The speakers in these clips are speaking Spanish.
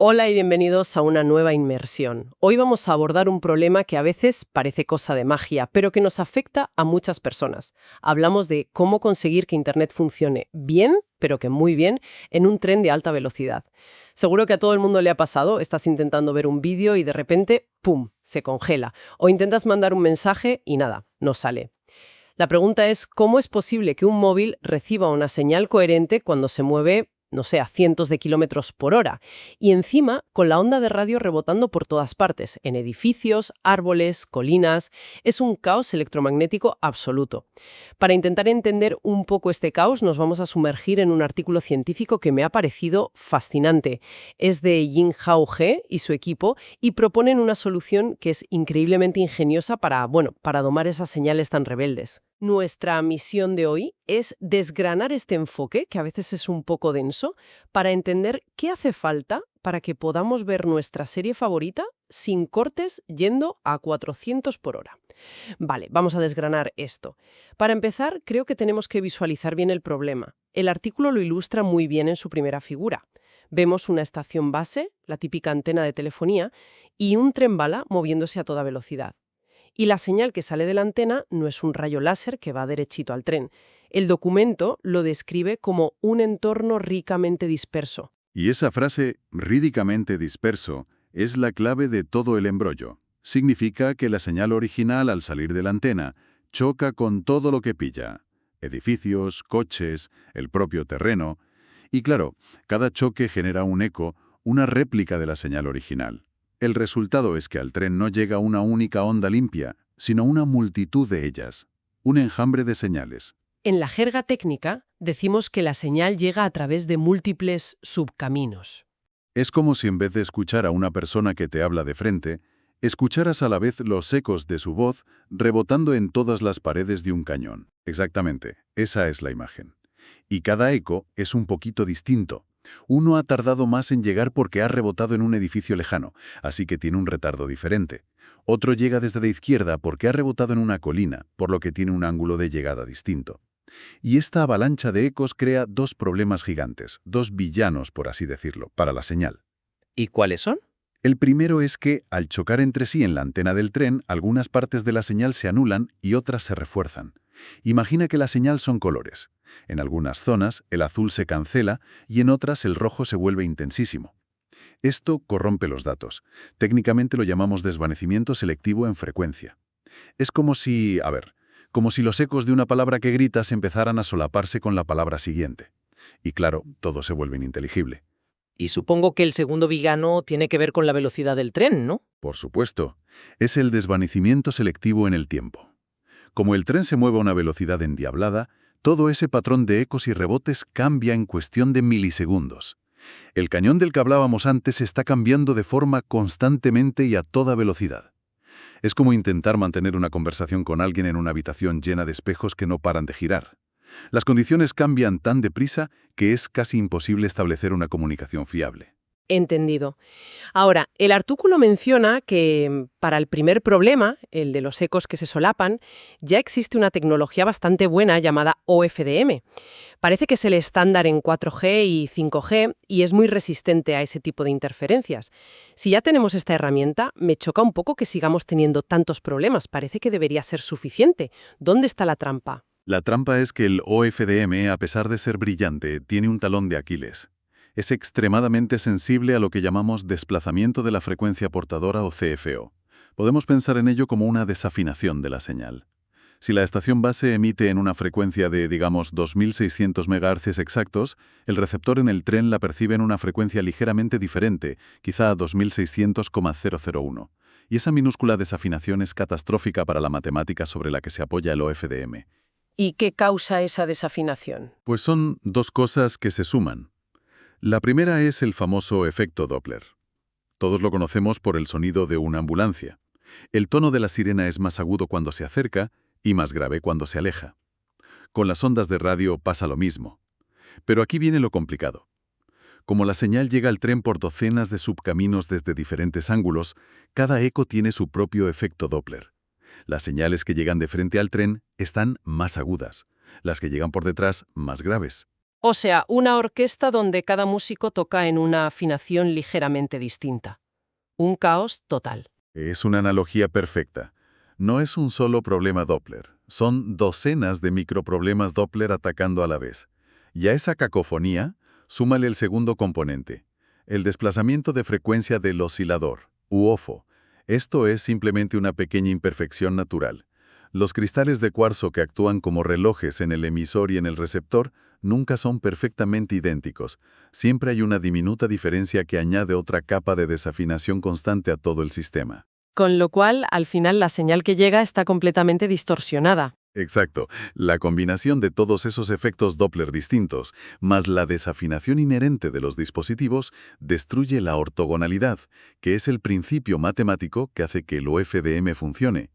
Hola y bienvenidos a una nueva inmersión. Hoy vamos a abordar un problema que a veces parece cosa de magia, pero que nos afecta a muchas personas. Hablamos de cómo conseguir que Internet funcione bien, pero que muy bien, en un tren de alta velocidad. Seguro que a todo el mundo le ha pasado, estás intentando ver un vídeo y de repente, ¡pum!, se congela. O intentas mandar un mensaje y nada, no sale. La pregunta es, ¿cómo es posible que un móvil reciba una señal coherente cuando se mueve, no sé, a cientos de kilómetros por hora? Y encima, con la onda de radio rebotando por todas partes, en edificios, árboles, colinas. Es un caos electromagnético absoluto. Para intentar entender un poco este caos, nos vamos a sumergir en un artículo científico que me ha parecido fascinante. Es de Ying-Hao He y su equipo y proponen una solución que es increíblemente ingeniosa para domar esas señales tan rebeldes. Nuestra misión de hoy es desgranar este enfoque, que a veces es un poco denso, para entender qué hace falta para que podamos ver nuestra serie favorita sin cortes yendo a 400 por hora. Vale, vamos a desgranar esto. Para empezar, creo que tenemos que visualizar bien el problema. El artículo lo ilustra muy bien en su primera figura. Vemos una estación base, la típica antena de telefonía, y un tren bala moviéndose a toda velocidad. Y la señal que sale de la antena no es un rayo láser que va derechito al tren. El documento lo describe como un entorno ricamente disperso. Y esa frase, rídicamente disperso, es la clave de todo el embrollo. Significa que la señal original al salir de la antena choca con todo lo que pilla. Edificios, coches, el propio terreno. Y claro, cada choque genera un eco, una réplica de la señal original. El resultado es que al tren no llega una única onda limpia, sino una multitud de ellas. Un enjambre de señales. En la jerga técnica, decimos que la señal llega a través de múltiples subcaminos. Es como si en vez de escuchar a una persona que te habla de frente, escucharas a la vez los ecos de su voz rebotando en todas las paredes de un cañón. Exactamente, esa es la imagen. Y cada eco es un poquito distinto. Uno ha tardado más en llegar porque ha rebotado en un edificio lejano, así que tiene un retardo diferente. Otro llega desde la izquierda porque ha rebotado en una colina, por lo que tiene un ángulo de llegada distinto. Y esta avalancha de ecos crea dos problemas gigantes, dos villanos, por así decirlo, para la señal. ¿Y cuáles son? El primero es que, al chocar entre sí en la antena del tren, algunas partes de la señal se anulan y otras se refuerzan. Imagina que la señal son colores. En algunas zonas, el azul se cancela y en otras el rojo se vuelve intensísimo. Esto corrompe los datos. Técnicamente lo llamamos desvanecimiento selectivo en frecuencia. Es como si los ecos de una palabra que gritas empezaran a solaparse con la palabra siguiente. Y claro, todo se vuelve ininteligible. Y supongo que el segundo villano tiene que ver con la velocidad del tren, ¿no? Por supuesto, es el desvanecimiento selectivo en el tiempo. Como el tren se mueve a una velocidad endiablada, todo ese patrón de ecos y rebotes cambia en cuestión de milisegundos. El cañón del que hablábamos antes está cambiando de forma constantemente y a toda velocidad. Es como intentar mantener una conversación con alguien en una habitación llena de espejos que no paran de girar. Las condiciones cambian tan deprisa que es casi imposible establecer una comunicación fiable. Entendido. Ahora, el artículo menciona que para el primer problema, el de los ecos que se solapan, ya existe una tecnología bastante buena llamada OFDM. Parece que es el estándar en 4G y 5G y es muy resistente a ese tipo de interferencias. Si ya tenemos esta herramienta, me choca un poco que sigamos teniendo tantos problemas. Parece que debería ser suficiente. ¿Dónde está la trampa? La trampa es que el OFDM, a pesar de ser brillante, tiene un talón de Aquiles. Es extremadamente sensible a lo que llamamos desplazamiento de la frecuencia portadora o CFO. Podemos pensar en ello como una desafinación de la señal. Si la estación base emite en una frecuencia de, digamos, 2600 MHz exactos, el receptor en el tren la percibe en una frecuencia ligeramente diferente, quizá a 2600,001. Y esa minúscula desafinación es catastrófica para la matemática sobre la que se apoya el OFDM. ¿Y qué causa esa desafinación? Pues son dos cosas que se suman. La primera es el famoso efecto Doppler. Todos lo conocemos por el sonido de una ambulancia. El tono de la sirena es más agudo cuando se acerca y más grave cuando se aleja. Con las ondas de radio pasa lo mismo. Pero aquí viene lo complicado. Como la señal llega al tren por docenas de subcaminos desde diferentes ángulos, cada eco tiene su propio efecto Doppler. Las señales que llegan de frente al tren están más agudas, las que llegan por detrás más graves. O sea, una orquesta donde cada músico toca en una afinación ligeramente distinta. Un caos total. Es una analogía perfecta. No es un solo problema Doppler, son docenas de microproblemas Doppler atacando a la vez. Y a esa cacofonía, súmale el segundo componente, el desplazamiento de frecuencia del oscilador, u OFO. Esto es simplemente una pequeña imperfección natural. Los cristales de cuarzo que actúan como relojes en el emisor y en el receptor nunca son perfectamente idénticos. Siempre hay una diminuta diferencia que añade otra capa de desafinación constante a todo el sistema. Con lo cual, al final, la señal que llega está completamente distorsionada. Exacto. La combinación de todos esos efectos Doppler distintos, más la desafinación inherente de los dispositivos, destruye la ortogonalidad, que es el principio matemático que hace que el OFDM funcione.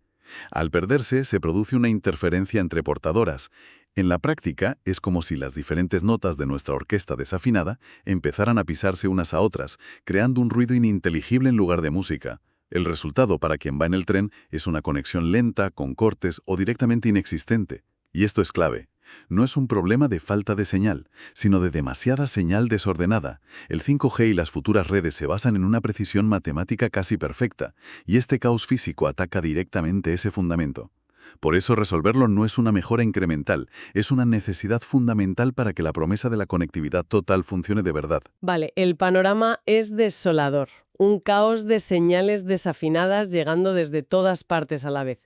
Al perderse, se produce una interferencia entre portadoras. En la práctica, es como si las diferentes notas de nuestra orquesta desafinada empezaran a pisarse unas a otras, creando un ruido ininteligible en lugar de música. El resultado para quien va en el tren es una conexión lenta, con cortes o directamente inexistente. Y esto es clave. No es un problema de falta de señal, sino de demasiada señal desordenada. El 5G y las futuras redes se basan en una precisión matemática casi perfecta, y este caos físico ataca directamente ese fundamento. Por eso resolverlo no es una mejora incremental, es una necesidad fundamental para que la promesa de la conectividad total funcione de verdad. Vale, el panorama es desolador. Un caos de señales desafinadas llegando desde todas partes a la vez.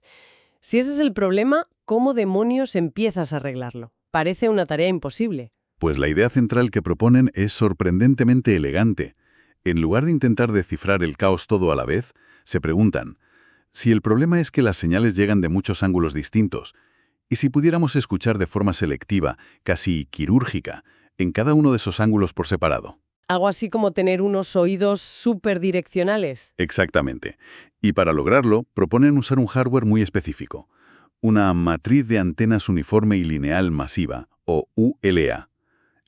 Si ese es el problema, ¿cómo demonios empiezas a arreglarlo? Parece una tarea imposible. Pues la idea central que proponen es sorprendentemente elegante. En lugar de intentar descifrar el caos todo a la vez, se preguntan, si el problema es que las señales llegan de muchos ángulos distintos, y si pudiéramos escuchar de forma selectiva, casi quirúrgica, en cada uno de esos ángulos por separado. Algo así como tener unos oídos superdireccionales. Exactamente. Y para lograrlo, proponen usar un hardware muy específico, una matriz de antenas uniforme y lineal masiva, o ULA.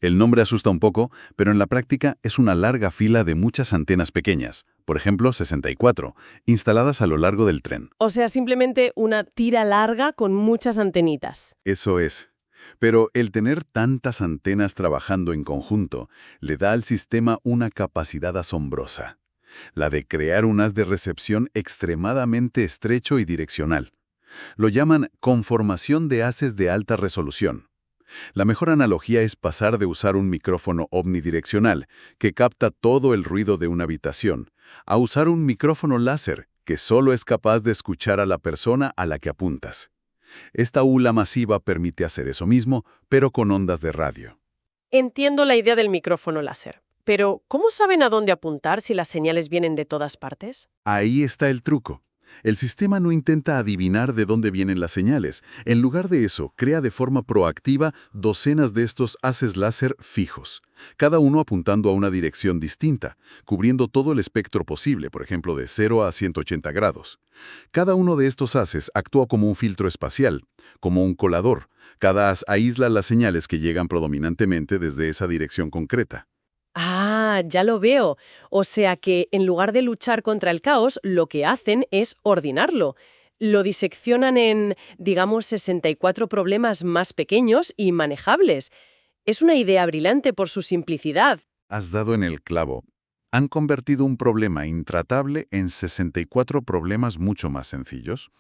El nombre asusta un poco, pero en la práctica es una larga fila de muchas antenas pequeñas, por ejemplo 64, instaladas a lo largo del tren. O sea, simplemente una tira larga con muchas antenitas. Eso es. Pero el tener tantas antenas trabajando en conjunto le da al sistema una capacidad asombrosa, la de crear un haz de recepción extremadamente estrecho y direccional. Lo llaman conformación de haces de alta resolución. La mejor analogía es pasar de usar un micrófono omnidireccional, que capta todo el ruido de una habitación, a usar un micrófono láser, que solo es capaz de escuchar a la persona a la que apuntas. Esta ULA masiva permite hacer eso mismo, pero con ondas de radio. Entiendo la idea del micrófono láser, pero ¿cómo saben a dónde apuntar si las señales vienen de todas partes? Ahí está el truco. El sistema no intenta adivinar de dónde vienen las señales. En lugar de eso, crea de forma proactiva docenas de estos haces láser fijos, cada uno apuntando a una dirección distinta, cubriendo todo el espectro posible, por ejemplo, de 0 a 180 grados. Cada uno de estos haces actúa como un filtro espacial, como un colador. Cada haz aísla las señales que llegan predominantemente desde esa dirección concreta. Ah, ya lo veo. O sea que en lugar de luchar contra el caos, lo que hacen es ordenarlo. Lo diseccionan en, digamos, 64 problemas más pequeños y manejables. Es una idea brillante por su simplicidad. Has dado en el clavo. Han convertido un problema intratable en 64 problemas mucho más sencillos.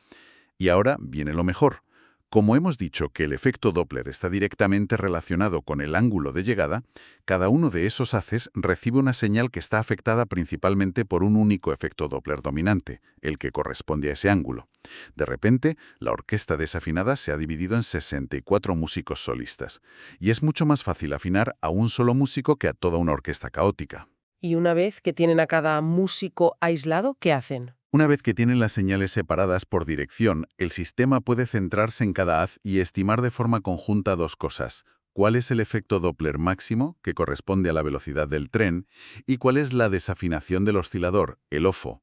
Y ahora viene lo mejor. Como hemos dicho que el efecto Doppler está directamente relacionado con el ángulo de llegada, cada uno de esos haces recibe una señal que está afectada principalmente por un único efecto Doppler dominante, el que corresponde a ese ángulo. De repente, la orquesta desafinada se ha dividido en 64 músicos solistas, y es mucho más fácil afinar a un solo músico que a toda una orquesta caótica. Y una vez que tienen a cada músico aislado, ¿qué hacen? Una vez que tienen las señales separadas por dirección, el sistema puede centrarse en cada haz y estimar de forma conjunta dos cosas. ¿Cuál es el efecto Doppler máximo, que corresponde a la velocidad del tren, y cuál es la desafinación del oscilador, el OFO?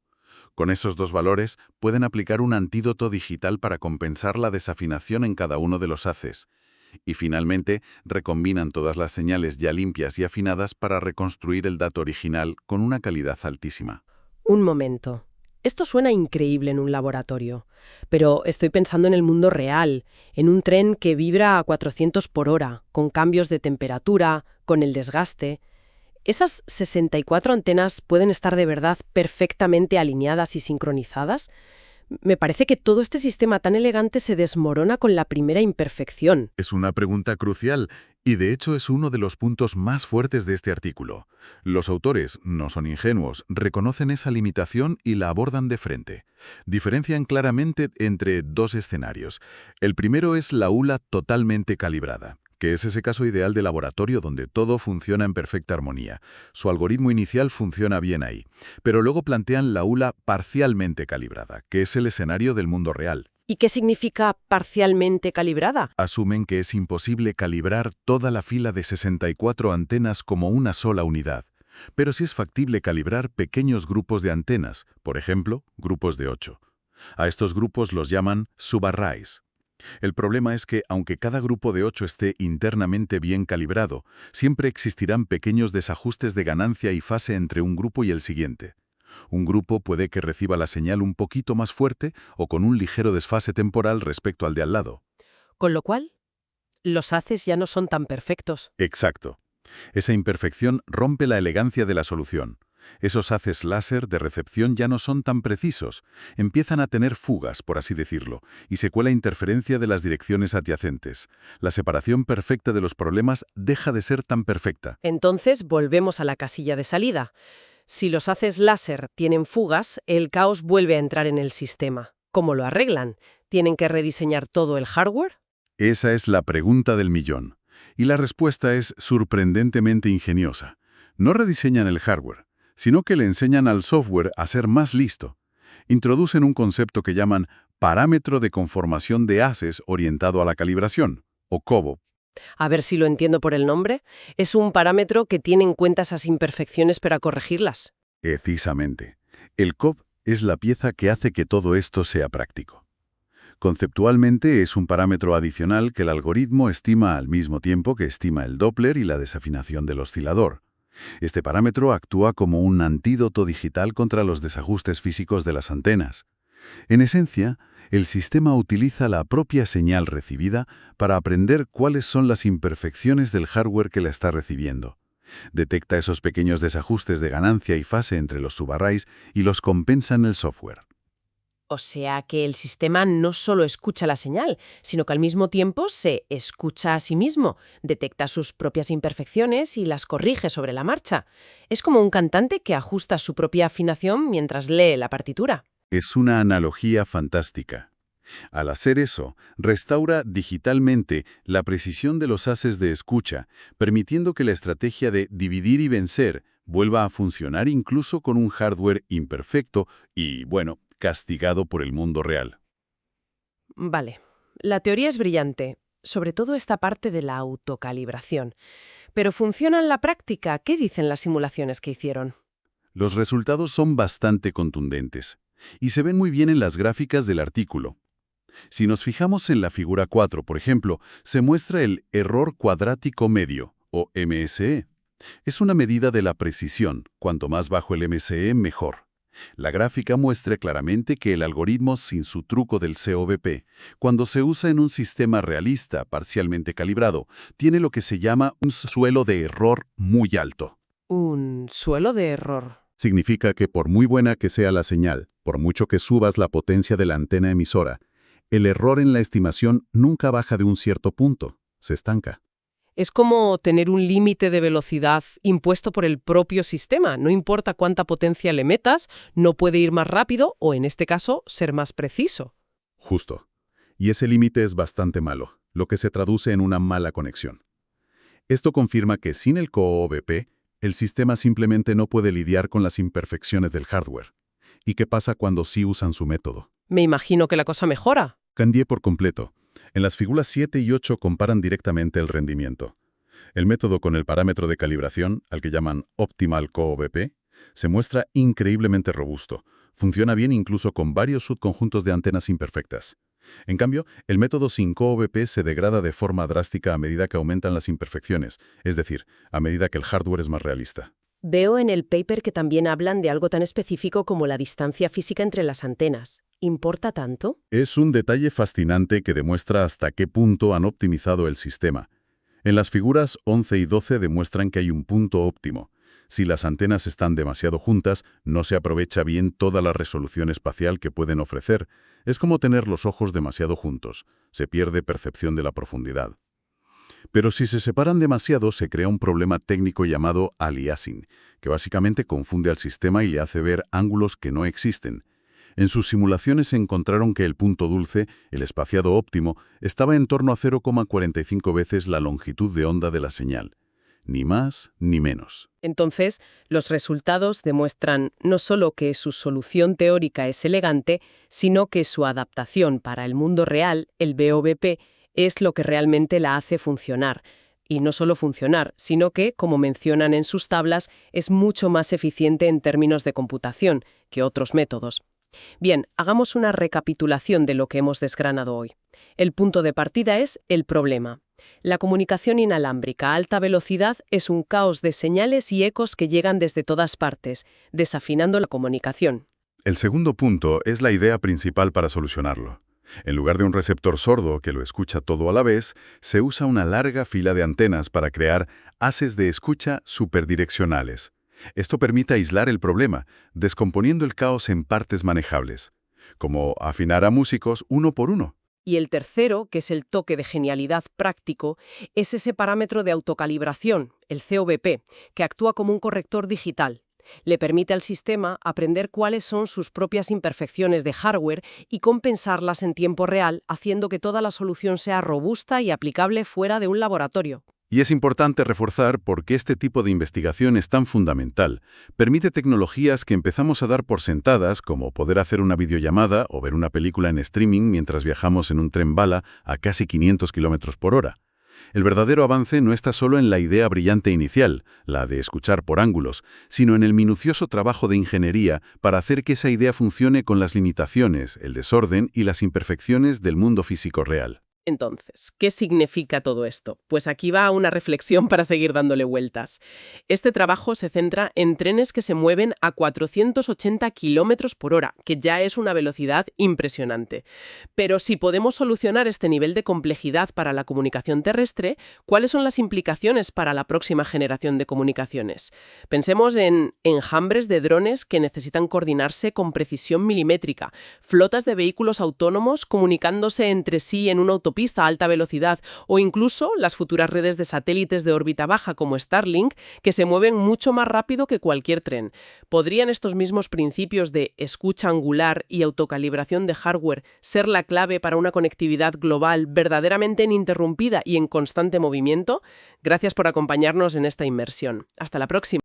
Con esos dos valores, pueden aplicar un antídoto digital para compensar la desafinación en cada uno de los haces. Y finalmente, recombinan todas las señales ya limpias y afinadas para reconstruir el dato original con una calidad altísima. Un momento. Esto suena increíble en un laboratorio, pero estoy pensando en el mundo real, en un tren que vibra a 400 por hora, con cambios de temperatura, con el desgaste. ¿Esas 64 antenas pueden estar de verdad perfectamente alineadas y sincronizadas? Me parece que todo este sistema tan elegante se desmorona con la primera imperfección. Es una pregunta crucial y de hecho es uno de los puntos más fuertes de este artículo. Los autores no son ingenuos, reconocen esa limitación y la abordan de frente. Diferencian claramente entre dos escenarios. El primero es la ULA totalmente calibrada, que es ese caso ideal de laboratorio donde todo funciona en perfecta armonía. Su algoritmo inicial funciona bien ahí, pero luego plantean la ULA parcialmente calibrada, que es el escenario del mundo real. ¿Y qué significa parcialmente calibrada? Asumen que es imposible calibrar toda la fila de 64 antenas como una sola unidad, pero sí es factible calibrar pequeños grupos de antenas, por ejemplo, grupos de 8. A estos grupos los llaman subarrays. El problema es que, aunque cada grupo de 8 esté internamente bien calibrado, siempre existirán pequeños desajustes de ganancia y fase entre un grupo y el siguiente. Un grupo puede que reciba la señal un poquito más fuerte o con un ligero desfase temporal respecto al de al lado. Con lo cual, los haces ya no son tan perfectos. Exacto. Esa imperfección rompe la elegancia de la solución. Esos haces láser de recepción ya no son tan precisos, empiezan a tener fugas, por así decirlo, y se cuela interferencia de las direcciones adyacentes. La separación perfecta de los problemas deja de ser tan perfecta. Entonces, volvemos a la casilla de salida. Si los haces láser tienen fugas, el caos vuelve a entrar en el sistema. ¿Cómo lo arreglan? ¿Tienen que rediseñar todo el hardware? Esa es la pregunta del millón. Y la respuesta es sorprendentemente ingeniosa. No rediseñan el hardware, sino que le enseñan al software a ser más listo. Introducen un concepto que llaman parámetro de conformación de haces orientado a la calibración, o COBO. A ver si lo entiendo por el nombre. Es un parámetro que tiene en cuenta esas imperfecciones para corregirlas. Precisamente. El COB es la pieza que hace que todo esto sea práctico. Conceptualmente es un parámetro adicional que el algoritmo estima al mismo tiempo que estima el Doppler y la desafinación del oscilador. Este parámetro actúa como un antídoto digital contra los desajustes físicos de las antenas. En esencia, el sistema utiliza la propia señal recibida para aprender cuáles son las imperfecciones del hardware que la está recibiendo. Detecta esos pequeños desajustes de ganancia y fase entre los subarrays y los compensa en el software. O sea que el sistema no solo escucha la señal, sino que al mismo tiempo se escucha a sí mismo, detecta sus propias imperfecciones y las corrige sobre la marcha. Es como un cantante que ajusta su propia afinación mientras lee la partitura. Es una analogía fantástica. Al hacer eso, restaura digitalmente la precisión de los haces de escucha, permitiendo que la estrategia de dividir y vencer vuelva a funcionar incluso con un hardware imperfecto y, bueno, castigado por el mundo real. Vale, la teoría es brillante, sobre todo esta parte de la autocalibración. Pero ¿funciona en la práctica? ¿Qué dicen las simulaciones que hicieron? Los resultados son bastante contundentes y se ven muy bien en las gráficas del artículo. Si nos fijamos en la figura 4, por ejemplo, se muestra el error cuadrático medio, o MSE. Es una medida de la precisión. Cuanto más bajo el MSE, mejor. La gráfica muestra claramente que el algoritmo sin su truco del COBP, cuando se usa en un sistema realista parcialmente calibrado, tiene lo que se llama un suelo de error muy alto. Un suelo de error. Significa que por muy buena que sea la señal, por mucho que subas la potencia de la antena emisora, el error en la estimación nunca baja de un cierto punto, se estanca. Es como tener un límite de velocidad impuesto por el propio sistema. No importa cuánta potencia le metas, no puede ir más rápido o, en este caso, ser más preciso. Justo. Y ese límite es bastante malo, lo que se traduce en una mala conexión. Esto confirma que sin el COBP, el sistema simplemente no puede lidiar con las imperfecciones del hardware. ¿Y qué pasa cuando sí usan su método? Me imagino que la cosa mejora. Cambié por completo. En las figuras 7 y 8 comparan directamente el rendimiento. El método con el parámetro de calibración, al que llaman Optimal COBP, se muestra increíblemente robusto. Funciona bien incluso con varios subconjuntos de antenas imperfectas. En cambio, el método sin COBP se degrada de forma drástica a medida que aumentan las imperfecciones, es decir, a medida que el hardware es más realista. Veo en el paper que también hablan de algo tan específico como la distancia física entre las antenas. ¿Importa tanto? Es un detalle fascinante que demuestra hasta qué punto han optimizado el sistema. En las figuras 11 y 12 demuestran que hay un punto óptimo. Si las antenas están demasiado juntas, no se aprovecha bien toda la resolución espacial que pueden ofrecer. Es como tener los ojos demasiado juntos. Se pierde percepción de la profundidad. Pero si se separan demasiado, se crea un problema técnico llamado aliasing, que básicamente confunde al sistema y le hace ver ángulos que no existen. En sus simulaciones encontraron que el punto dulce, el espaciado óptimo, estaba en torno a 0,45 veces la longitud de onda de la señal. Ni más ni menos. Entonces, los resultados demuestran no solo que su solución teórica es elegante, sino que su adaptación para el mundo real, el VoBP, es lo que realmente la hace funcionar. Y no solo funcionar, sino que, como mencionan en sus tablas, es mucho más eficiente en términos de computación que otros métodos. Bien, hagamos una recapitulación de lo que hemos desgranado hoy. El punto de partida es el problema. La comunicación inalámbrica a alta velocidad es un caos de señales y ecos que llegan desde todas partes, desafinando la comunicación. El segundo punto es la idea principal para solucionarlo. En lugar de un receptor sordo que lo escucha todo a la vez, se usa una larga fila de antenas para crear haces de escucha superdireccionales. Esto permite aislar el problema, descomponiendo el caos en partes manejables, como afinar a músicos uno por uno. Y el tercero, que es el toque de genialidad práctico, es ese parámetro de autocalibración, el COBP, que actúa como un corrector digital. Le permite al sistema aprender cuáles son sus propias imperfecciones de hardware y compensarlas en tiempo real, haciendo que toda la solución sea robusta y aplicable fuera de un laboratorio. Y es importante reforzar por qué este tipo de investigación es tan fundamental. Permite tecnologías que empezamos a dar por sentadas, como poder hacer una videollamada o ver una película en streaming mientras viajamos en un tren bala a casi 500 km por hora. El verdadero avance no está solo en la idea brillante inicial, la de escuchar por ángulos, sino en el minucioso trabajo de ingeniería para hacer que esa idea funcione con las limitaciones, el desorden y las imperfecciones del mundo físico real. Entonces, ¿qué significa todo esto? Pues aquí va una reflexión para seguir dándole vueltas. Este trabajo se centra en trenes que se mueven a 480 km por hora, que ya es una velocidad impresionante. Pero si podemos solucionar este nivel de complejidad para la comunicación terrestre, ¿cuáles son las implicaciones para la próxima generación de comunicaciones? Pensemos en enjambres de drones que necesitan coordinarse con precisión milimétrica, flotas de vehículos autónomos comunicándose entre sí en una autopista a alta velocidad o incluso las futuras redes de satélites de órbita baja como Starlink que se mueven mucho más rápido que cualquier tren. ¿Podrían estos mismos principios de escucha angular y autocalibración de hardware ser la clave para una conectividad global verdaderamente ininterrumpida y en constante movimiento? Gracias por acompañarnos en esta inmersión. Hasta la próxima.